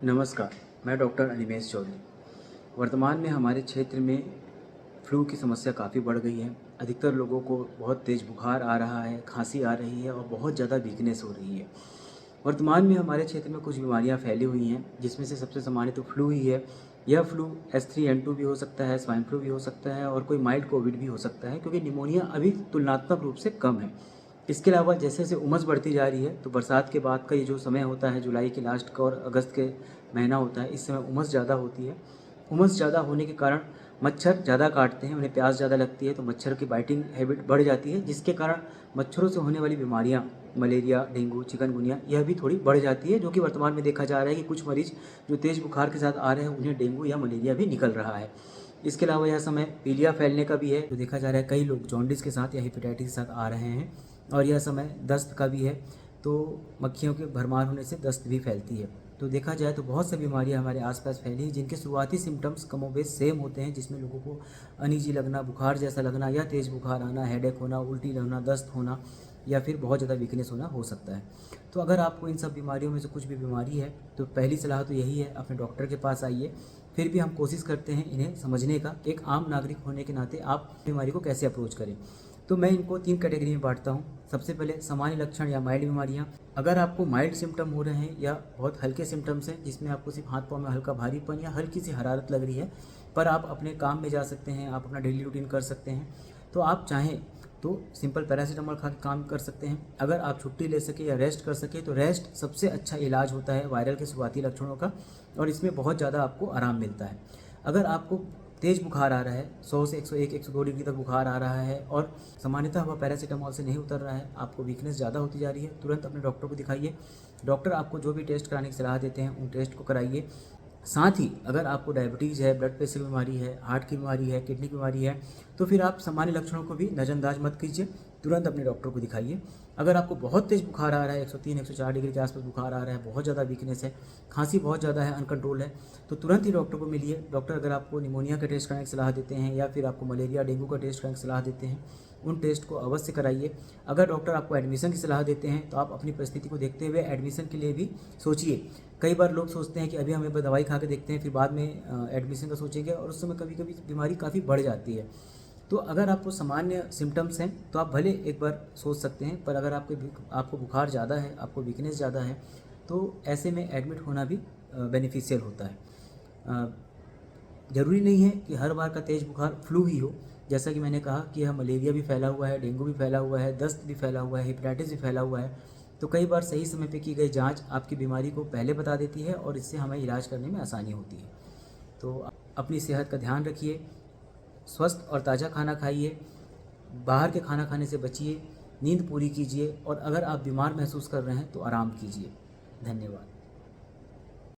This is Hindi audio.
नमस्कार, मैं डॉक्टर अनिमेष चौधरी। वर्तमान में हमारे क्षेत्र में फ्लू की समस्या काफ़ी बढ़ गई है। अधिकतर लोगों को बहुत तेज़ बुखार आ रहा है, खांसी आ रही है और बहुत ज़्यादा वीकनेस हो रही है। वर्तमान में हमारे क्षेत्र में कुछ बीमारियां फैली हुई हैं, जिसमें से सबसे सामान्य तो फ्लू ही है। यह फ्लू H3N2 भी हो सकता है, स्वाइन फ्लू भी हो सकता है और कोई माइल्ड कोविड भी हो सकता है, क्योंकि निमोनिया अभी तुलनात्मक रूप से कम है। इसके अलावा जैसे-जैसे उमस बढ़ती जा रही है, तो बरसात के बाद का ये जो समय होता है, जुलाई के लास्ट का और अगस्त के महीना होता है, इस समय उमस ज़्यादा होती है। उमस ज़्यादा होने के कारण मच्छर ज़्यादा काटते हैं, उन्हें प्यास ज़्यादा लगती है, तो मच्छर की बाइटिंग हैबिट बढ़ जाती है, जिसके कारण मच्छरों से होने वाली बीमारियाँ, मलेरिया, डेंगू, चिकनगुनिया, यह भी थोड़ी बढ़ जाती है, जो कि वर्तमान में देखा जा रहा है कि कुछ मरीज़ जो तेज़ बुखार के साथ आ रहे हैं, उन्हें डेंगू या मलेरिया भी निकल रहा है। इसके अलावा यह समय पीलिया फैलने का भी है, जो देखा जा रहा है कई लोग जॉन्डिस के साथ या हेपेटाइटिस के साथ आ रहे हैं। और यह समय दस्त का भी है, तो मक्खियों के भरमार होने से दस्त भी फैलती है। तो देखा जाए तो बहुत सी बीमारियां हमारे आसपास फैली हैं, जिनके शुरुआती सिम्टम्स कमोबेश सेम होते हैं, जिसमें लोगों को अनईजी लगना, बुखार जैसा लगना या तेज़ बुखार आना, हेडेक होना, उल्टी होना, दस्त होना या फिर बहुत ज़्यादा वीकनेस होना हो सकता है। तो अगर आपको इन सब बीमारियों में से कुछ भी बीमारी है, तो पहली सलाह तो यही है, अपने डॉक्टर के पास आइए। फिर भी हम कोशिश करते हैं इन्हें समझने का, एक आम नागरिक होने के नाते आप बीमारी को कैसे अप्रोच करें। तो मैं इनको 3 कैटेगरी में बांटता हूँ। सबसे पहले सामान्य लक्षण या माइल्ड बीमारियाँ। अगर आपको माइल्ड सिम्टम हो रहे हैं या बहुत हल्के सिम्टम्स हैं, जिसमें आपको सिर्फ हाथ पाँव में हल्का भारीपन या हल्की सी हरारत लग रही है, पर आप अपने काम में जा सकते हैं, आप अपना डेली रूटीन कर सकते हैं, तो आप चाहें तो सिंपल पैरासीटामोल खा के काम कर सकते हैं। अगर आप छुट्टी ले सके या रेस्ट कर सके, तो रेस्ट सबसे अच्छा इलाज होता है वायरल के शुरुआती लक्षणों का, और इसमें बहुत ज़्यादा आपको आराम मिलता है। अगर आपको तेज़ बुखार आ रहा है, 100 से 101 102 डिग्री तक बुखार आ रहा है और सामान्यतः वह पैरासीटामोल से नहीं उतर रहा है, आपको वीकनेस ज़्यादा होती जा रही है, तुरंत अपने डॉक्टर को दिखाइए। डॉक्टर आपको जो भी टेस्ट कराने की सलाह देते हैं, उन टेस्ट को कराइए। साथ ही अगर आपको डायबिटीज़ है, ब्लड प्रेशर की बीमारी है, हार्ट की बीमारी है, किडनी की बीमारी है, तो फिर आप सामान्य लक्षणों को भी नज़रअंदाज मत कीजिए, तुरंत अपने डॉक्टर को दिखाइए। अगर आपको बहुत तेज़ बुखार आ रहा है, 103 104 डिग्री के आसपास बुखार आ रहा है, बहुत ज़्यादा वीकनेस है, खांसी बहुत ज़्यादा है, अनकंट्रोल है, तो तुरंत ही डॉक्टर को मिलिए। डॉक्टर अगर आपको निमोनिया का टेस्ट कराने की सलाह देते हैं या फिर आपको मलेरिया, डेंगू का टेस्ट कराने की सलाह देते हैं, उन टेस्ट को अवश्य कराइए। अगर डॉक्टर आपको एडमिशन की सलाह देते हैं, तो आप अपनी परिस्थिति को देखते हुए एडमिशन के लिए भी सोचिए। कई बार लोग सोचते हैं कि अभी हम एक बार दवाई खा के देखते हैं, फिर बाद में एडमिशन का सोचेंगे, और उस समय कभी कभी बीमारी काफ़ी बढ़ जाती है। तो अगर आपको सामान्य सिम्टम्स हैं, तो आप भले एक बार सोच सकते हैं, पर अगर आपको बुखार ज़्यादा है, आपको वीकनेस ज़्यादा है, तो ऐसे में एडमिट होना भी बेनिफिशियल होता है। ज़रूरी नहीं है कि हर बार का तेज़ बुखार फ्लू ही हो। जैसा कि मैंने कहा कि यह मलेरिया भी फैला हुआ है, डेंगू भी फैला हुआ है, दस्त भी फैला हुआ है, हेपेटाइटिस भी फैला हुआ है। तो कई बार सही समय पे की गई जांच आपकी बीमारी को पहले बता देती है और इससे हमें इलाज करने में आसानी होती है। तो अपनी सेहत का ध्यान रखिए, स्वस्थ और ताज़ा खाना खाइए, बाहर के खाना खाने से बचिए, नींद पूरी कीजिए और अगर आप बीमार महसूस कर रहे हैं तो आराम कीजिए। धन्यवाद।